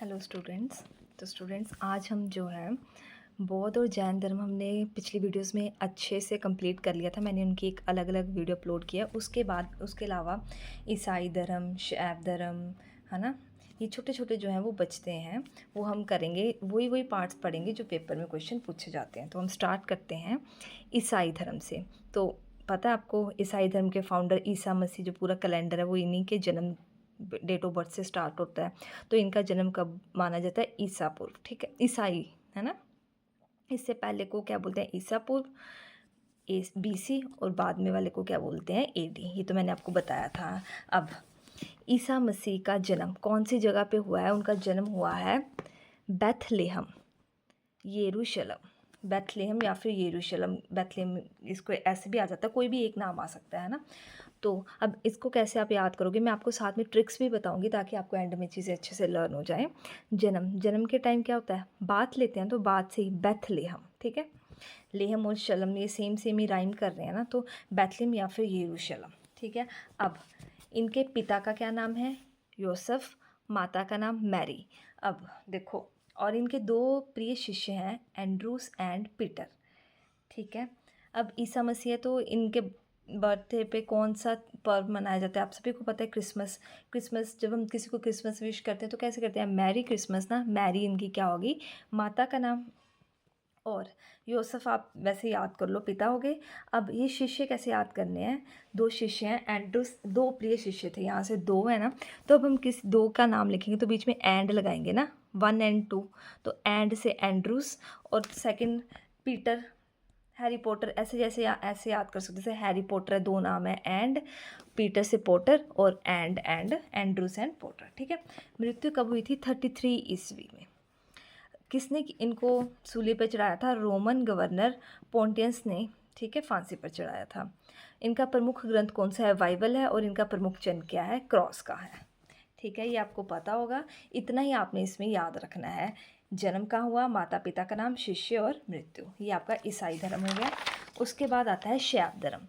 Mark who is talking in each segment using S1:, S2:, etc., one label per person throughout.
S1: Hello students. तो students आज हम जो है बौद्ध और जैन धर्म हमने पिछली वीडियोस में अच्छे से कंप्लीट कर लिया था। मैंने उनकी एक अलग अलग वीडियो अपलोड किया। उसके बाद उसके अलावा ईसाई धर्म, शैव धर्म, है ना, ये छोटे छोटे जो हैं वो बचते हैं, वो हम करेंगे। वही पार्ट्स पढ़ेंगे जो पेपर में क्वेश्चन पूछे जाते हैं। तो हम स्टार्ट करते हैं ईसाई धर्म से। तो पता है आपको, ईसाई धर्म के फाउंडर ईसा मसीह, जो पूरा कैलेंडर है वो इन्हीं के जन्म डेट ऑफ बर्थ से स्टार्ट होता है। तो इनका जन्म कब माना जाता है? ईसा पूर्व, ठीक है, ईसाई, है ना। इससे पहले को क्या बोलते हैं? ईसा पूर्व, BC, और बाद में वाले को क्या बोलते हैं? AD। ये तो मैंने आपको बताया था। अब ईसा मसीह का जन्म कौन सी जगह पे हुआ है? उनका जन्म हुआ है बेथलेहम, यरूशलेम। बेथलेहम या फिर यरूशलेम, बेथलेहम, इसको ऐसे भी आ जाता है, कोई भी एक नाम आ सकता है ना। तो अब इसको कैसे आप याद करोगे, मैं आपको साथ में ट्रिक्स भी बताऊंगी ताकि आपको एंड में चीज़ें अच्छे से लर्न हो जाए। जन्म के टाइम क्या होता है? बात लेते हैं, तो बात से ही बेथलेहम, ठीक है। लेहम और शलम ये सेम ही राइम कर रहे हैं ना, तो बेथलेहम या फिर यरूशलेम, ठीक है। अब इनके पिता का क्या नाम है? योसेफ। माता का नाम मैरी। अब देखो, और इनके दो प्रिय शिष्य हैं, एंड्रूस एंड पीटर, ठीक है। अब ईसा मसीह है, तो इनके बर्थडे पे कौन सा पर्व मनाया जाता है? आप सभी को पता है, क्रिसमस। क्रिसमस जब हम किसी को क्रिसमस विश करते हैं तो कैसे करते हैं? मैरी क्रिसमस ना। मैरी इनकी क्या होगी? माता का नाम। और योसेफ आप वैसे याद कर लो, पिता हो गए। अब ये शिष्य कैसे याद करने हैं? दो शिष्य हैं, एंड्रूस, दो प्रिय शिष्य थे, यहाँ से दो है ना। तो अब हम किस दो का नाम लिखेंगे तो बीच में एंड लगाएंगे ना, 1 और 2। तो एंड से एंड्रूस, और सेकंड पीटर, हैरी पॉटर, ऐसे जैसे ऐसे याद कर सकते, जैसे हैरी पॉटर है, दो नाम है, एंड पीटर से पॉटर, और एंड एंड्रूस एंड पॉटर, ठीक है। मृत्यु कब हुई थी? 33 ईस्वी में। किसने इनको सूली पर चढ़ाया था? रोमन गवर्नर पोंटियस ने, ठीक है, फांसी पर चढ़ाया था। इनका प्रमुख ग्रंथ कौन सा है? बाइबल है। और इनका प्रमुख चिन्ह क्या है? क्रॉस का है, ठीक है। ये आपको पता होगा, इतना ही आपने इसमें याद रखना है। जन्म कहाँ हुआ, माता पिता का नाम, शिष्य और मृत्यु। ये आपका ईसाई धर्म हो गया। उसके बाद आता है शैव धर्म।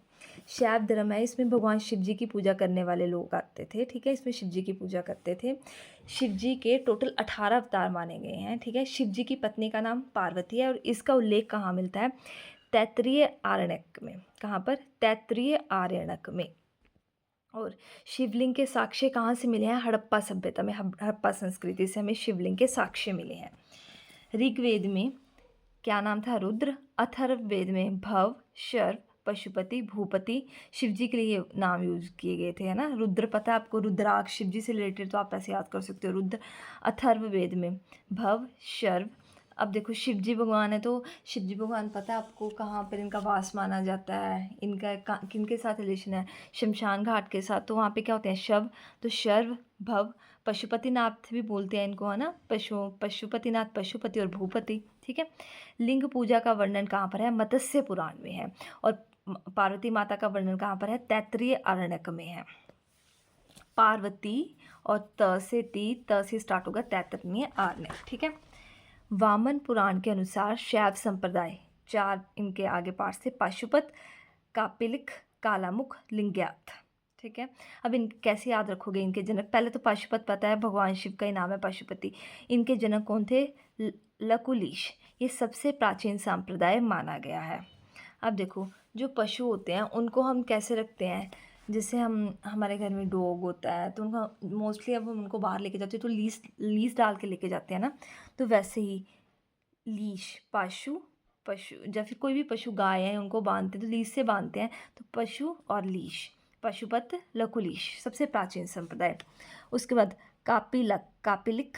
S1: शैव धर्म है, इसमें भगवान शिव जी की पूजा करने वाले लोग आते थे, ठीक है। इसमें शिव जी की पूजा करते थे। शिव जी के टोटल 18 अवतार माने गए हैं, ठीक है। शिव जी की पत्नी का नाम पार्वती है, और इसका उल्लेख कहाँ मिलता है? तैत्तिरीय आरण्यक में। कहाँ पर? तैत्तिरीय आरण्यक में। और शिवलिंग के साक्ष्य कहाँ से मिले हैं? हड़प्पा सभ्यता में, हड़प्पा संस्कृति से हमें शिवलिंग के साक्ष्य मिले हैं। ऋग्वेद में क्या नाम था? रुद्र। अथर्ववेद में भव, शर्व, पशुपति, भूपति, शिवजी के लिए नाम यूज किए गए थे, है ना। रुद्र पता है आपको, रुद्राक्ष शिवजी से रिलेटेड, तो आप ऐसे याद कर सकते हो, रुद्र। अथर्ववेद में भव, शर्व। अब देखो, शिवजी भगवान है, तो शिवजी भगवान पता है आपको कहाँ पर इनका वास माना जाता है? इनका किनके साथ रिलेशन है? शमशान घाट के साथ। तो वहाँ पे क्या होते हैं? शव। तो शर्व, भव, पशुपतिनाथ भी बोलते हैं इनको, है ना। पशुपतिनाथ, पशुपति और भूपति, ठीक है। लिंग पूजा का वर्णन कहाँ पर है? मत्स्य पुराण में है। और पार्वती माता का वर्णन कहाँ पर है? तैत्तिरीय आरण्यक में है। पार्वती, और त से स्टार्ट होगा, तैत्तिरीय आरण्यक, ठीक है। वामन पुराण के अनुसार शैव संप्रदाय, चार इनके आगे पाठ से, पाशुपत, कापिलिक, कालामुख, लिंग्यात, ठीक है। अब इन कैसे याद रखोगे इनके जनक? पहले तो पाशुपत पता है, भगवान शिव का ही नाम है पशुपति। इनके जनक कौन थे? लकुलिश। ये सबसे प्राचीन संप्रदाय माना गया है। अब देखो, जो पशु होते हैं उनको हम कैसे रखते हैं? जैसे हम, हमारे घर में डॉग होता है, तो उनका मोस्टली अब हम उनको बाहर लेके जाते हैं तो लीस डाल के लेके जाते हैं ना। तो वैसे ही लीश, पशु, या फिर कोई भी पशु, गाय है, उनको बांधते हैं तो लीश से बांधते हैं। तो पशु और लीश, पशुपत, लकुलीश, सबसे प्राचीन संप्रदाय। उसके बाद कापिलिक,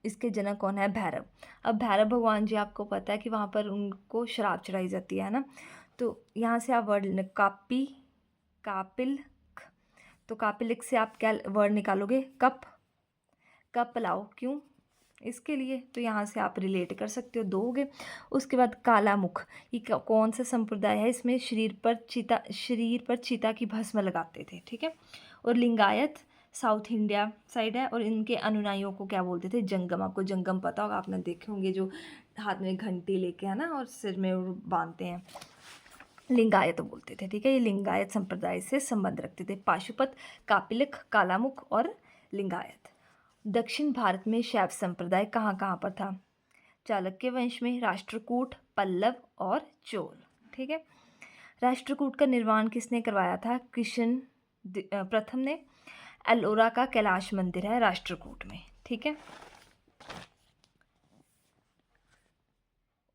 S1: इसके जनक कौन है? भैरव। अब भैरव भगवान जी, आपको पता है कि वहाँ पर उनको शराब चढ़ाई जाती है ना। तो यहाँ से आप वर्ड कापिल, तो कापिलिक से आप क्या वर्ड निकालोगे? कप लाओ, क्यों? इसके लिए। तो यहाँ से आप रिलेट कर सकते हो, दो हो गए। उसके बाद कालामुख, ये कौन सा संप्रदाय है? इसमें शरीर पर चीता की भस्म लगाते थे, ठीक है। और लिंगायत साउथ इंडिया साइड है, और इनके अनुयायियों को क्या बोलते थे? जंगम। आपको जंगम पता होगा, आपने देखे होंगे, जो हाथ में घंटी लेके, है ना, और सिर में बांधते हैं, लिंगायत बोलते थे, ठीक है। ये लिंगायत संप्रदाय से संबंध रखते थे, पाशुपत, कापिलिक, कालामुख और लिंगायत। दक्षिण भारत में शैव संप्रदाय कहाँ कहाँ पर था? चालुक्य वंश में, राष्ट्रकूट, पल्लव और चोल। ठीक है। राष्ट्रकूट का निर्माण किसने करवाया था? कृष्ण प्रथम ने। एलोरा का कैलाश मंदिर है राष्ट्रकूट में। ठीक है।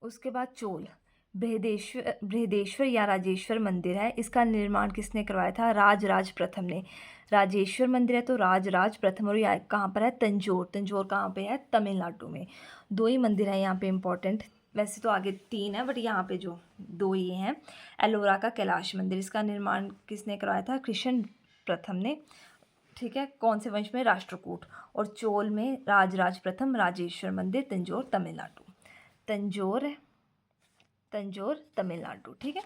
S1: उसके बाद चोल, बृहदेश्वर या राजेश्वर मंदिर है। इसका निर्माण किसने करवाया था? राज प्रथम ने। राजेश्वर मंदिर है तो राज प्रथम। और यह कहाँ पर है? तंजौर। तंजौर कहाँ पे है? तमिलनाडु में। दो ही मंदिर हैं यहाँ पे इम्पोर्टेंट, वैसे तो आगे तीन है बट यहाँ पे जो दो ही हैं। एलोरा का कैलाश मंदिर, इसका निर्माण किसने करवाया था? कृष्ण प्रथम ने। ठीक है। कौन से वंश में? राष्ट्रकूट। और चोल में राज प्रथम, राजेश्वर मंदिर, तंजौर तमिलनाडु। तंजौर तमिलनाडु। ठीक है।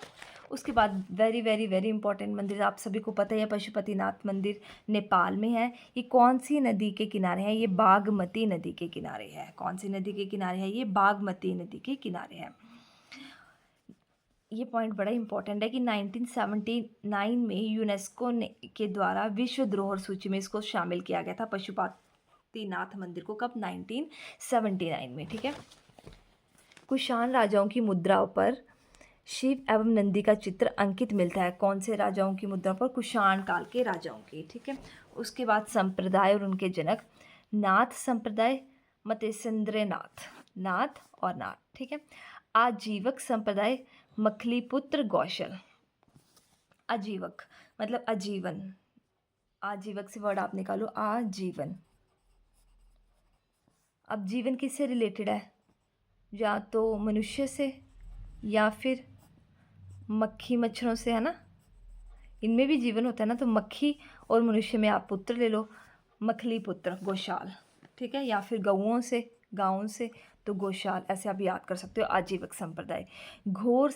S1: उसके बाद वेरी वेरी वेरी इंपॉर्टेंट मंदिर, आप सभी को पता ही है, पशुपतिनाथ मंदिर नेपाल में है। ये कौन सी नदी के किनारे है? ये बागमती नदी के किनारे है। कौन सी नदी के किनारे है? ये बागमती नदी के किनारे है। ये पॉइंट बड़ा इंपॉर्टेंट है कि 1979 में यूनेस्को के द्वारा विश्व धरोहर सूची में इसको शामिल किया गया था, पशुपतिनाथ मंदिर को। कब? 1979 में। ठीक है। कुषाण राजाओं की मुद्राओं पर शिव एवं नंदी का चित्र अंकित मिलता है। कौन से राजाओं की मुद्राओं पर? कुषाण काल के राजाओं की। ठीक है। उसके बाद संप्रदाय और उनके जनक, नाथ संप्रदाय, मतेंद्रनाथ, नाथ और नाथ। ठीक है। आजीवक संप्रदाय, मखलीपुत्र गौशल। आजीवक मतलब आजीवन, आजीवक से वर्ड आप निकालो, आजीवन। अब जीवन किससे रिलेटेड है? या तो मनुष्य से या फिर मक्खी मच्छरों से, है ना, इनमें भी जीवन होता है ना। तो मक्खी और मनुष्य में आप पुत्र ले लो, मखली पुत्र गौशाल। ठीक है। या फिर गऊओं से, गाँवों से, तो गौशाल, ऐसे आप याद कर सकते हो। आजीवक संप्रदाय। घोर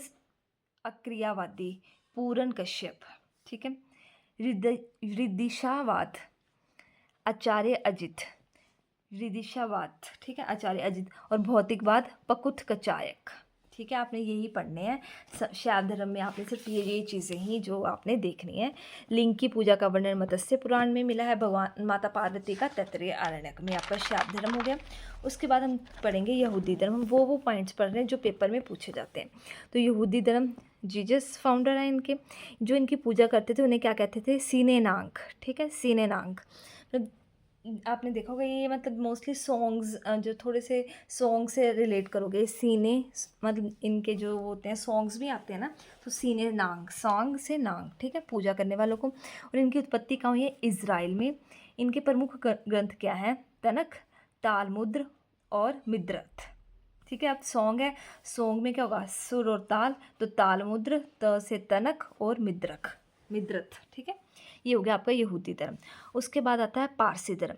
S1: अक्रियावादी, पूरन कश्यप। ठीक है। रिदिशावाद, आचार्य अजित। रिदिशावाद, ठीक है, आचार्य अजित। और भौतिकवाद, पकुथ कचायक। ठीक है। आपने यही पढ़ने हैं शैव धर्म में। आपने सिर्फ ये चीज़ें ही जो आपने देखनी है। लिंग की पूजा का वर्णन मत्स्य पुराण में मिला है, भगवान माता पार्वती का तैत्तिरीय आरण्यक में। आपका शैव धर्म हो गया। उसके बाद हम पढ़ेंगे यहूदी धर्म। हम वो पॉइंट्स पढ़ रहे हैं जो पेपर में पूछे जाते हैं। तो यहूदी धर्म, जीसस फाउंडर हैं इनके। जो इनकी पूजा करते थे उन्हें क्या कहते थे? सीनेनांग। ठीक है। सीनेनांग मतलब आपने देखा होगा ये, मतलब मोस्टली सॉन्ग्स, जो थोड़े से सॉन्ग से रिलेट करोगे। सीने मतलब इनके जो होते हैं सॉन्ग्स भी आते हैं ना, तो सीने नांग, सॉन्ग से नांग। ठीक है। पूजा करने वालों को। और इनकी उत्पत्ति कहाँ हुई है? इज़राइल में। इनके प्रमुख ग्रंथ क्या है? तनख, तालमुद्र और मिद्रथ। ठीक है। अब सॉन्ग है, सॉन्ग में क्या होगा? सुर और ताल, तो तालमुद्र, त से तनख और मिद्रथ। ठीक है। ये हो गया आपका यहूदी धर्म। उसके बाद आता है पारसी धर्म।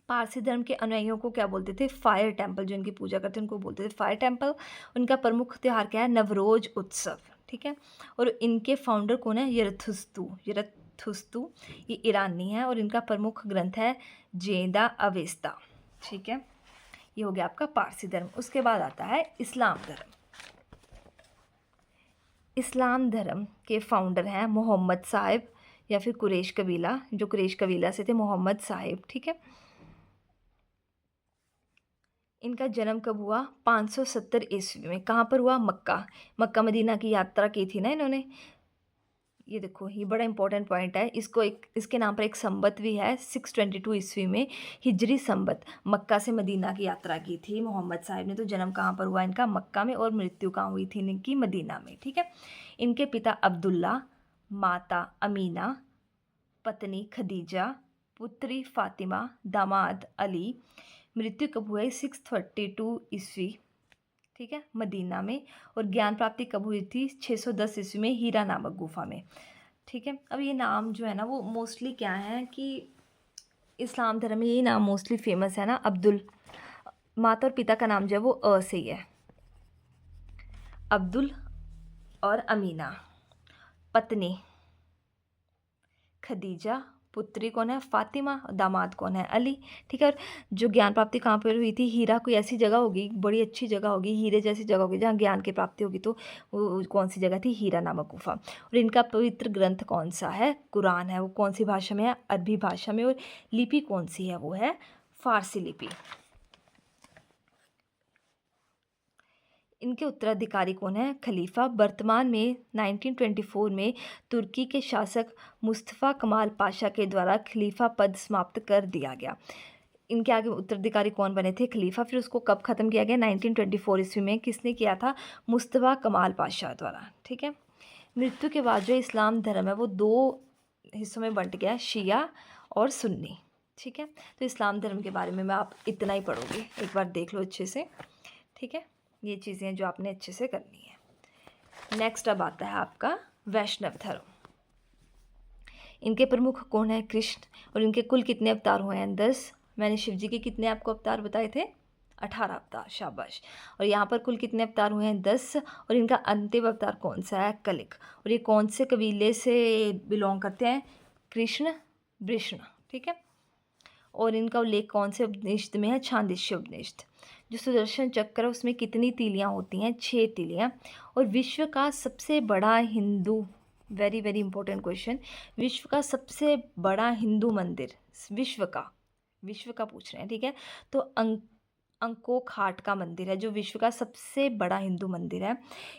S1: पारसी धर्म के अनुयायियों को क्या बोलते थे? Fire temple. जो इनकी पूजा करते हैं उनको बोलते थे फायर टेम्पल। उनका प्रमुख त्यौहार क्या है? नवरोज उत्सव। ठीक है। और इनके फाउंडर कौन है? यरथुस्तु। ये ईरानी है और इनका प्रमुख ग्रंथ है जेदा अवेस्ता। ठीक है। ये हो गया आपका पारसी धर्म। उसके बाद आता है इस्लाम धर्म। इस्लाम धर्म के फाउंडर हैं मोहम्मद साहिब या फिर कुरैश कबीला। जो कुरैश कबीला से थे, मोहम्मद साहिब। ठीक है। इनका जन्म कब हुआ? 570 ईस्वी में। कहाँ पर हुआ? मक्का मदीना की यात्रा की थी ना इन्होंने। ये देखो, ये बड़ा इंपॉर्टेंट पॉइंट है। इसके नाम पर एक संबत भी है। 622 ईस्वी में हिजरी संबत मक्का से मदीना की यात्रा की थी मोहम्मद साहिब ने। तो जन्म कहाँ पर हुआ इनका? मक्का में। और मृत्यु कहाँ हुई थी इनकी? मदीना में। ठीक है। इनके पिता अब्दुल्ला, माता अमीना, पत्नी खदीजा, पुत्री फातिमा, दामाद अली। मृत्यु कब हुआ? 632 ईस्वी। ठीक है, मदीना में। और ज्ञान प्राप्ति कब हुई थी? 610 ईस्वी में, हीरा नामक गुफा में। ठीक है। अब ये नाम जो है ना वो मोस्टली क्या है कि इस्लाम धर्म में ये नाम मोस्टली फेमस है ना। अब्दुल, माता और पिता का नाम जो है वो अ से ही है। अब्दुल और अमीना, पत्नी खदीजा, पुत्री कौन है? फातिमा। दामाद कौन है? अली। ठीक है। और जो ज्ञान प्राप्ति कहाँ पर हुई थी? हीरा कोई ऐसी जगह होगी, बड़ी अच्छी जगह होगी, हीरे जैसी जगह होगी जहाँ ज्ञान की प्राप्ति होगी, तो वो कौन सी जगह थी? हीरा नामक गुफा। और इनका पवित्र ग्रंथ कौन सा है? कुरान है। वो कौन सी भाषा में है? अरबी भाषा में। और लिपि कौन सी है? वो है फारसी लिपि। इनके उत्तराधिकारी कौन है? खलीफा। वर्तमान में 1924 में तुर्की के शासक मुस्तफ़ा कमाल पाशा के द्वारा खलीफा पद समाप्त कर दिया गया। इनके आगे उत्तराधिकारी कौन बने थे? खलीफा। फिर उसको कब ख़त्म किया गया? 1924 ईस्वी में। किसने किया था? मुस्तफ़ा कमाल पाशा द्वारा। ठीक है। मृत्यु के बाद जो इस्लाम धर्म है वो 2 हिस्सों में बंट गया, शिया और सुन्नी। ठीक है। तो इस्लाम धर्म के बारे में आप इतना ही पढ़ोगे, एक बार देख लो अच्छे से। ठीक है। ये चीज़ें जो आपने अच्छे से करनी है। नेक्स्ट अब आता है आपका वैष्णव धर्म। इनके प्रमुख कौन है? कृष्ण। और इनके कुल कितने अवतार हुए हैं? 10। मैंने शिव जी के कितने आपको अवतार बताए थे? 18 अवतार। शाबाश। और यहाँ पर कुल कितने अवतार हुए हैं? 10। और इनका अंतिम अवतार कौन सा है? कलिक। और ये कौन से कबीले से बिलोंग करते हैं? कृष्ण वृष्ण। ठीक है। और इनका उल्लेख कौन से उपनिषद में है? छांदोग्य उपनिषद। जो सुदर्शन चक्र है उसमें कितनी तीलियां होती हैं? 6 तीलियां। और विश्व का सबसे बड़ा Hindu, very very important question, विश्व का सबसे बड़ा हिंदू मंदिर, विश्व का पूछ रहे हैं। ठीक है। तो अंकोक घाट का मंदिर है जो विश्व का सबसे बड़ा हिंदू मंदिर है।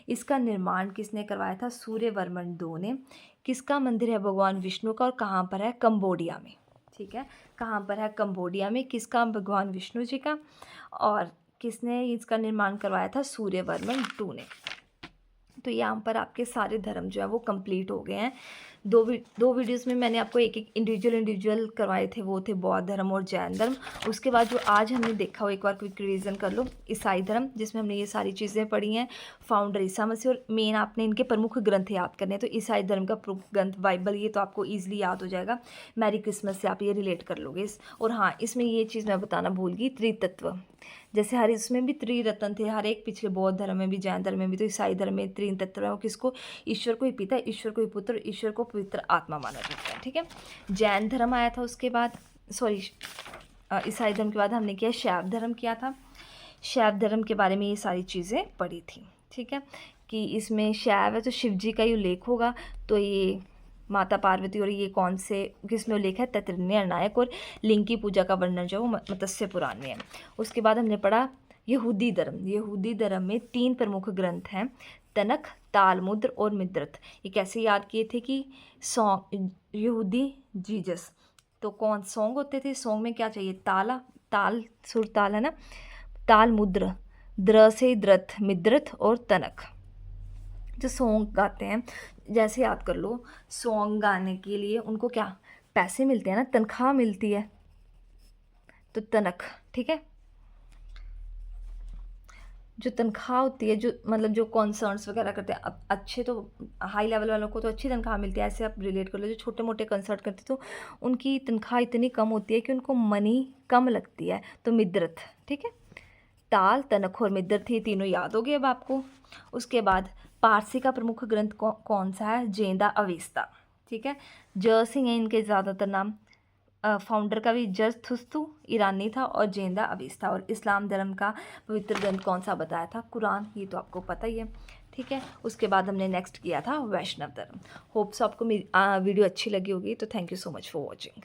S1: इसका निर्माण किसने करवाया था? सूर्यवर्मन II ने। किसका मंदिर है? भगवान विष्णु का। और कहाँ पर है? कंबोडिया में। ठीक है। कहाँ पर है? कंबोडिया में। किसका? भगवान विष्णु जी का। और किसने इसका निर्माण करवाया था? सूर्यवर्मन II ने। तो यहाँ पर आपके सारे धर्म जो है वो कंप्लीट हो गए हैं। दो वीडियोस में मैंने आपको एक एक इंडिविजुअल करवाए थे, वो थे बौद्ध धर्म और जैन धर्म। उसके बाद जो आज हमने देखा वो एक बार क्विक रिवीजन कर लो, ईसाई धर्म, जिसमें हमने ये सारी चीज़ें पढ़ी हैं। फाउंडर ईसा मसीह। और मेन आपने इनके प्रमुख ग्रंथ याद करने हैं। तो ईसाई धर्म का प्रमुख ग्रंथ बाइबल, ये तो आपको ईजिली याद हो जाएगा। मैरी क्रिसमस से आप ये रिलेट कर लोगे। और हाँ, इसमें ये चीज़ मैं बताना भूल गई, त्रितत्व। जैसे हर इसमें भी त्रिरत्न थे, हर एक पिछले बौद्ध धर्म में भी, जैन धर्म में भी, तो ईसाई धर्म में त्रितत्व है। वो किसको? ईश्वर को ही पिता, ईश्वर को ही पुत्र, ईश्वर को पवित्र आत्मा माना जाता है। ठीक है। जैन धर्म आया था उसके बाद, ईसाई धर्म के बाद हमने किया शैव धर्म किया था। शैव धर्म के बारे में ये सारी चीज़ें पढ़ी थी। ठीक है। कि इसमें शैव है तो शिव जी का ही उल्लेख होगा। तो ये माता पार्वती, और ये कौन से किसमें उल्लेख है? तैत्तिरीय नायक। और लिंग की पूजा का वर्णन जो वो मत्स्य पुराण में है। उसके बाद हमने पढ़ा यहूदी धर्म। यहूदी धर्म में 3 प्रमुख ग्रंथ हैं, तनख, तालमुद और मिद्रत। ये कैसे याद किए थे? कि सॉन्ग, यहूदी जीसस, तो कौन सॉन्ग होते थे? सॉन्ग में क्या चाहिए? ताल, सुर ताल है ना। ताल मुद्र, द्र से द्रथ, मिद्रत और तनख। जो सॉन्ग गाते हैं, जैसे याद कर लो, सॉन्ग गाने के लिए उनको क्या पैसे मिलते हैं ना, तनख्वाह मिलती है, तो तनख। ठीक है। जो तनख्वाह होती है, जो मतलब जो कॉन्सर्ट्स वगैरह करते हैं, अब अच्छे तो हाई लेवल वालों को तो अच्छी तनख्वाह मिलती है, ऐसे आप रिलेट कर लो। जो छोटे मोटे कंसर्ट करते तो उनकी तनख्वाह इतनी कम होती है कि उनको मनी कम लगती है, तो मिद्रत। ठीक है। ताल, तनख और मिद्रत, ये तीनों याद हो गए अब आपको। उसके बाद पारसी का प्रमुख ग्रंथ कौन सा है? जेंदा अवेस्ता। ठीक है। जयसिंह है इनके ज़्यादातर नाम। फाउंडर का भी जरथुस्तु ईरानी था, और जेंदा अवेस्ता। और इस्लाम धर्म का पवित्र ग्रंथ कौन सा बताया था? कुरान। ये तो आपको पता ही है। ठीक है। उसके बाद हमने नेक्स्ट किया था वैष्णव धर्म। होप्स आपको वीडियो अच्छी लगी होगी। तो thank you so much for watching.